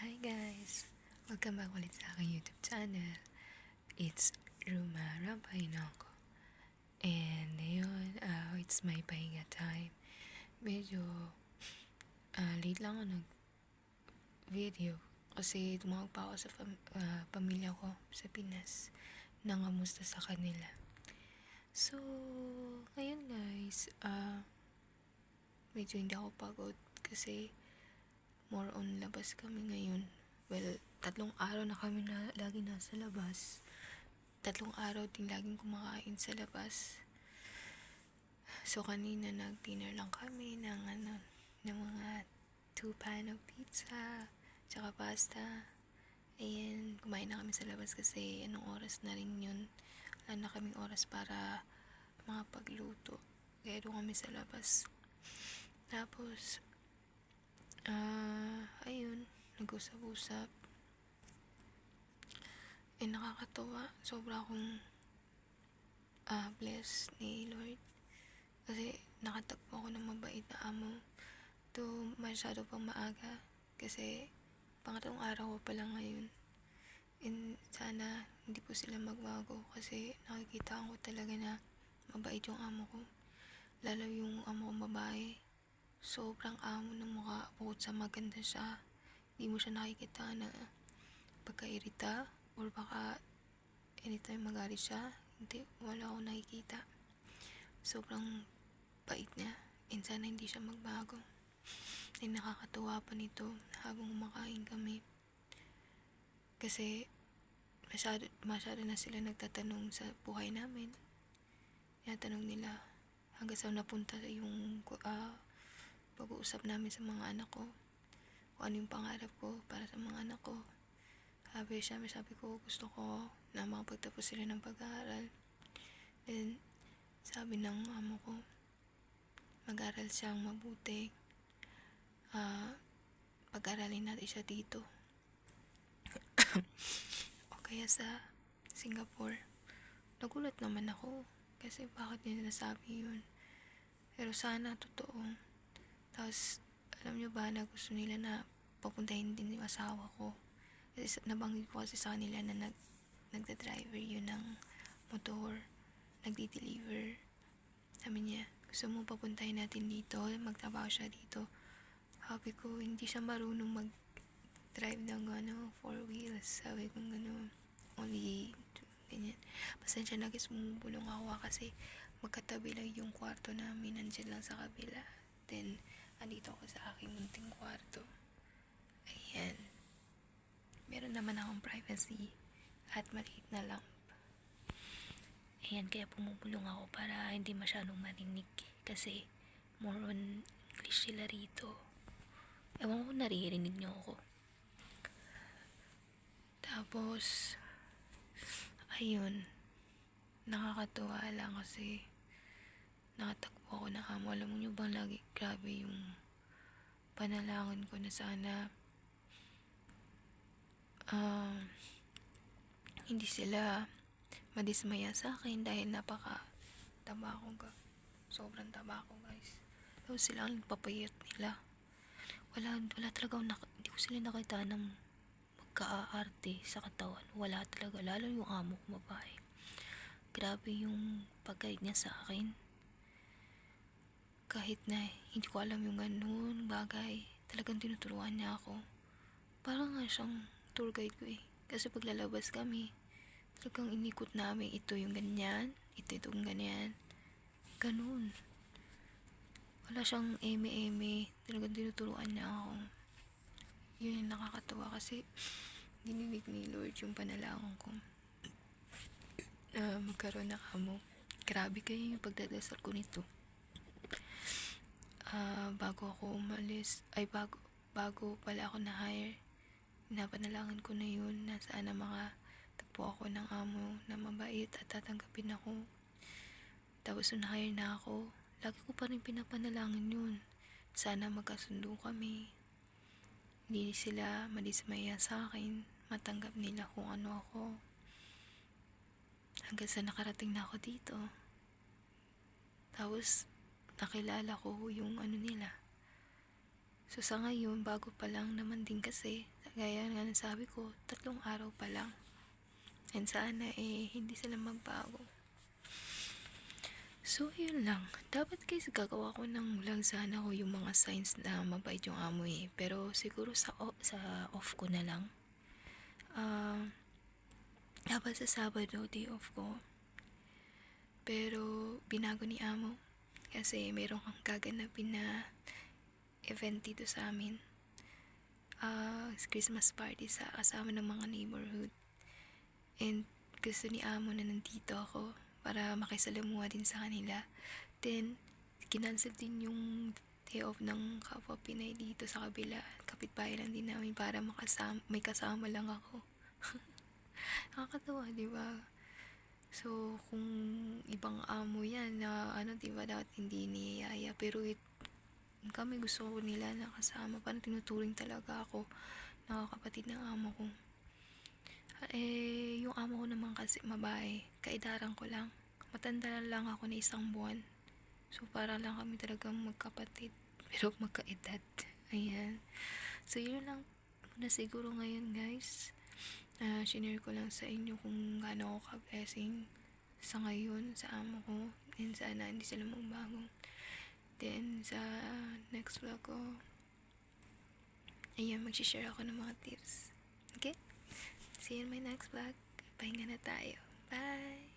Hi guys! Welcome back ulit sa aking YouTube channel. It's Ruma Rampainako. And ayun, it's my pahinga time. Medyo late lang ako nag-video kasi tumawag pa ako sa pamilya ko sa Pinas. Nangamusta sa kanila. So, ngayon guys, medyo hindi ako pagod kasi more on labas kami ngayon. Well, 3 araw na kami lagi nasa labas. 3 araw din laging kumakain sa labas. So, kanina nag-dinner lang kami ng mga 2 pan of pizza, tsaka pasta. Ayan, kumain na kami sa labas kasi anong oras na rin yun. Wala na kaming oras para makapagluto. Kaya doon kami sa labas. Tapos, ayun, nag-usap-usap. Nakakatuwa. Sobra akong blessed ni Lord. Kasi nakatagpo ako ng mabait na amo. To masyado pang maaga. Kasi pangatlong araw ko pa lang ngayon. And sana hindi po sila magbago. Kasi nakikita ko talaga na mabait yung amo ko. Lalo yung amo kong babae. Sobrang amo ng mukha. Bukod sa maganda siya, hindi mo siya nakikita na pagkairita or baka anytime magalit siya. Hindi, wala akong nakikita. Sobrang bait niya and sana hindi siya magbago. And nakakatuwa pa nito habang kumakain kami kasi masyado na sila nagtatanong sa buhay namin. Tinatanong nila hanggang sa napunta yung pag-uusap namin sa mga anak ko, kung ano yung pangarap ko para sa mga anak ko. Sabi ko gusto ko na makapagtapos sila ng pag-aaral. Then sabi ng amo ko, mag-aral siyang mabuti. Pag-aralin natin siya dito o kaya sa Singapore. Nagulat naman ako kasi bakit niya nasabi yun, pero sana totoo. Tapos alam nyo ba na gusto nila na papuntahin din yung asawa ko kasi nabanggit ko kasi sa kanila na nagda-driver yun ng motor, nagdi-deliver. Sabi niya, gusto mo papuntahin natin dito, magtrabaho siya dito. Sabi ko, hindi siya marunong mag-drive ng 4 wheels. Sabi ko only ganyan. Pasensya na guys, bumubulong ako kasi magkatabi lang yung kwarto namin, nandyan lang sa kabila. Then andito ako sa aking munting kwarto. Ayan, meron naman akong privacy at maliit na lamp. Ayan, kaya pumupulong ako para hindi masyadong marinig kasi more on English sila rito. Ewan ko naririnig nyo ako. Tapos ayun, nakakatuwa lang kasi nakatagpo ako ng amo. Alam mo bang lagi grabe yung panalangin ko na sana hindi sila madismaya sa akin dahil napaka-taba ko. Sobrang taba ko guys. Tapos sila ang papayat nila. Wala talaga hindi ko sila nakita ng magka-aarte sa katawan. Wala talaga, lalo yung amo ko babae. Grabe yung pag-guide niya sa akin. Kahit na hindi ko alam yung ganun bagay, talagang tinuturuan niya ako. Parang nga siyang tour guide ko eh. Kasi paglalabas kami, talagang inikot namin ito yung ganyan, ito yung ganyan. Ganun. Wala siyang eme-eme. Talagang tinuturuan niya ako. Yun yung nakakatawa kasi dininig ni Lord yung panalangin ko na magkaroon ng amo. Grabe kayo yung pagdadasal ko nito. Bago ako umalis, bago pala ako na-hire, napanalangin ko na yun na sana makatagpo ako ng amo na mabait at tatanggapin ako. Tapos na-hire na ako, lagi ko pa rin pinapanalangin yun. Sana magkasundo kami, hindi sila madismaya sa akin, matanggap nila kung ano ako. Hanggang sa nakarating na ako dito. Tapos nakilala ko yung nila. So sa ngayon, bago pa lang naman din kasi, gaya nga ng sabi ko, 3 araw pa lang. And sana hindi sila magbago. So yun lang. Dapat guys gagawa ko ng vlog sana ko yung mga signs na mabait yung amo Pero siguro sa off ko na lang. Dapat sa Sabado, day off ko. Pero binago ni amo. Kasi mayroon kang gaganapin na event dito sa amin. Christmas party sa kasama ng mga neighborhood. And gusto ni amo na nandito ako para makisalamuha din sa kanila. Then, kinansel din yung day off ng kapwa Pinay dito sa kabila. Kapitbahay lang din namin para may kasama lang ako. Nakakatawa, di ba? So, kung ibang amo yan na di ba, dapat hindi niyaya. Pero kami gusto ko nila nakasama. Parang tinuturing talaga ako nakakapatid ng amo ko. Yung amo ko naman kasi mabae, kaidaran ko lang. Matanda lang ako na 1 buwan. So, para lang kami talagang magkapatid. Pero magkaedad. Ayan. So, yun lang muna siguro ngayon, guys. Shinare ko lang sa inyo kung gaano ako ka-blessing sa ngayon, sa amo ko. And sana hindi sila magbago. Then, sa next vlog ko, ayan, mag-share ako ng mga tips. Okay? See you in my next vlog. Pahinga na tayo. Bye!